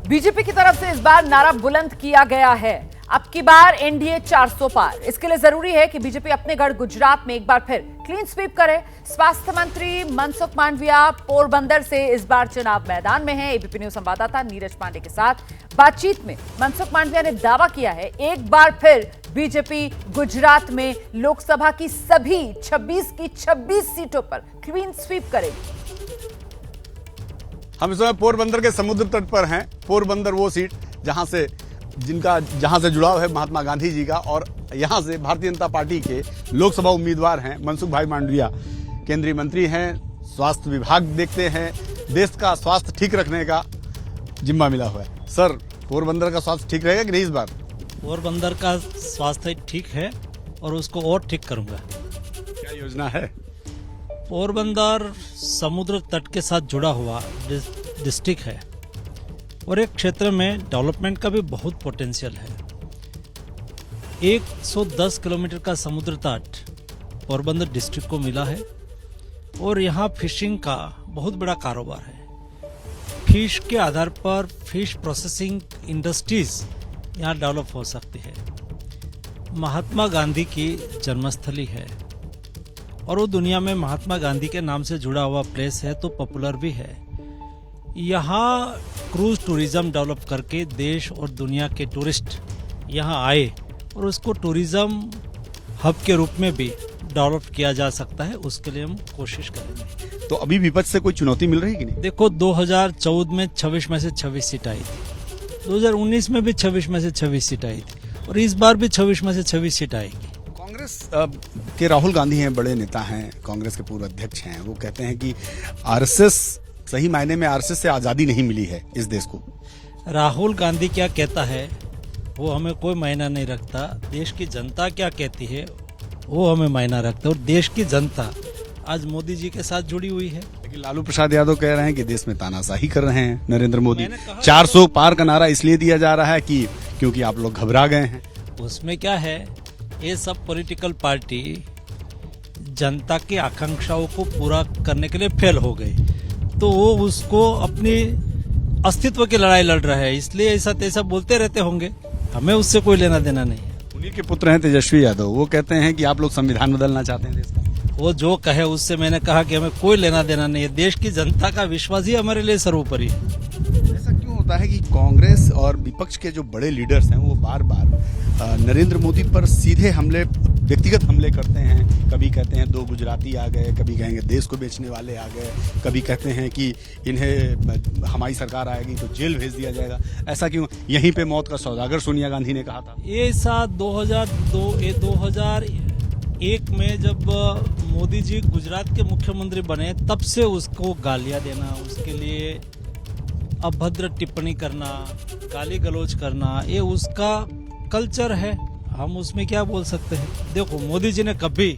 BJP की तरफ से इस बार नारा बुलंद किया गया है, अब की बार एनडीए 400 पार। इसके लिए जरूरी है कि बीजेपी अपने गढ़ गुजरात में एक बार फिर क्लीन स्वीप करे। स्वास्थ्य मंत्री मनसुख मांडविया पोरबंदर से इस बार चुनाव मैदान में हैं। एबीपी न्यूज संवाददाता नीरज पांडे के साथ बातचीत में मनसुख मांडविया ने दावा किया है, एक बार फिर बीजेपी गुजरात में लोकसभा की सभी 26 की 26 सीटों पर क्लीन स्वीप करेगी। हम इस समय पोरबंदर के समुद्र तट पर हैं। पोरबंदर वो सीट जहां से जुड़ाव है महात्मा गांधी जी का, और यहां से भारतीय जनता पार्टी के लोकसभा उम्मीदवार हैं मनसुख भाई मांडविया। केंद्रीय मंत्री हैं, स्वास्थ्य विभाग देखते हैं, देश का स्वास्थ्य ठीक रखने का जिम्मा मिला हुआ है। सर, पोरबंदर का स्वास्थ्य ठीक रहेगा कि नहीं इस बार? पोरबंदर का स्वास्थ्य ठीक है और उसको और ठीक करूंगा। क्या योजना है? पोरबंदर समुद्र तट के साथ जुड़ा हुआ डिस्ट्रिक्ट है और एक क्षेत्र में डेवलपमेंट का भी बहुत पोटेंशियल है। 110 किलोमीटर का समुद्र तट पोरबंदर डिस्ट्रिक्ट को मिला है और यहाँ फिशिंग का बहुत बड़ा कारोबार है। फिश के आधार पर फिश प्रोसेसिंग इंडस्ट्रीज यहाँ डेवलप हो सकती है। महात्मा गांधी की जन्मस्थली है और वो दुनिया में महात्मा गांधी के नाम से जुड़ा हुआ प्लेस है, तो पॉपुलर भी है। यहाँ क्रूज टूरिज्म डेवलप करके देश और दुनिया के टूरिस्ट यहाँ आए और उसको टूरिज्म हब के रूप में भी डेवलप किया जा सकता है। उसके लिए हम कोशिश करेंगे। तो अभी विपक्ष से कोई चुनौती मिल रही है कि नहीं? देखो, 2014 में 26 में से 26 सीट आई थी, 2019 में भी 26 में से 26 सीट आई थी और इस बार भी 26 में से 26 सीट आएगी। कांग्रेस के राहुल गांधी हैं, बड़े नेता हैं, कांग्रेस के पूर्व अध्यक्ष हैं। वो कहते हैं कि आरएसएस, सही मायने में आरएसएस से आजादी नहीं मिली है इस देश को। राहुल गांधी क्या कहता है वो हमें कोई मायना नहीं रखता। देश की जनता क्या कहती है वो हमें मायना रखता है, और देश की जनता आज मोदी जी के साथ जुड़ी हुई है। लेकिन लालू प्रसाद यादव कह रहे हैं कि देश में तानाशाही कर रहे हैं नरेंद्र मोदी। 400 पार का नारा इसलिए दिया जा रहा है कि क्योंकि आप लोग घबरा गए हैं। उसमें क्या है, ये सब पॉलिटिकल पार्टी जनता की आकांक्षाओं को पूरा करने के लिए फेल हो गई, तो वो उसको अपनी अस्तित्व की लड़ाई लड़ रहा है, इसलिए ऐसा तैसा बोलते रहते होंगे। हमें उससे कोई लेना देना नहीं है। उन्हीं के पुत्र हैं तेजस्वी यादव, वो कहते हैं कि आप लोग संविधान बदलना चाहते हैं देश का। वो जो कहे उससे मैंने कहा कि हमें कोई लेना देना नहीं है। देश की जनता का विश्वास ही हमारे लिए सर्वोपरि है। ऐसा क्यों होता है कि कांग्रेस और विपक्ष के जो बड़े लीडर्स हैं वो बार बार नरेंद्र मोदी पर सीधे हमले, व्यक्तिगत हमले करते हैं? कभी कहते हैं 2 गुजराती आ गए, कभी कहेंगे देश को बेचने वाले आ गए, कभी कहते हैं कि इन्हें हमारी सरकार आएगी तो जेल भेज दिया जाएगा। ऐसा क्यों? यहीं पे मौत का सौदागर सोनिया गांधी ने कहा था। ये साल 2001 में जब मोदी जी गुजरात के मुख्यमंत्री बने, तब से उसको गालियां देना, उसके लिए अभद्र टिप्पणी करना, गाली गलौज करना, ये उसका कल्चर है। हम उसमें क्या बोल सकते हैं? देखो, मोदी जी ने कभी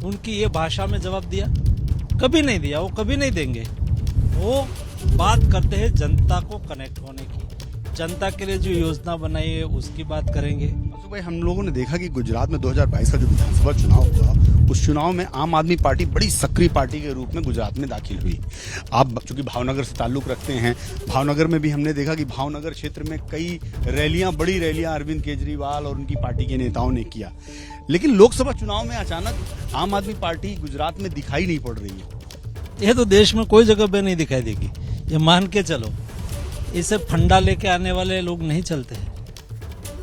उनकी ये भाषा में जवाब दिया? कभी नहीं दिया, वो कभी नहीं देंगे। वो बात करते हैं जनता को कनेक्ट होने की, जनता के लिए जो योजना बनाई है उसकी बात करेंगे। तो भाई, हम लोगों ने देखा कि गुजरात में 2022 का जो विधानसभा चुनाव हुआ, उस चुनाव में आम आदमी पार्टी बड़ी सक्रिय पार्टी के रूप में गुजरात में दाखिल हुई। आप चूंकि भावनगर से ताल्लुक रखते हैं, भावनगर में भी हमने देखा कि भावनगर क्षेत्र में कई रैलियां, बड़ी रैलियां अरविंद केजरीवाल और उनकी पार्टी के नेताओं ने किया। लेकिन लोकसभा चुनाव में अचानक आम आदमी पार्टी गुजरात में दिखाई नहीं पड़ रही है। ये तो देश में कोई जगह पे नहीं दिखाई देगी, ये मान के चलो। इसे फंडा लेके आने वाले लोग नहीं चलते हैं।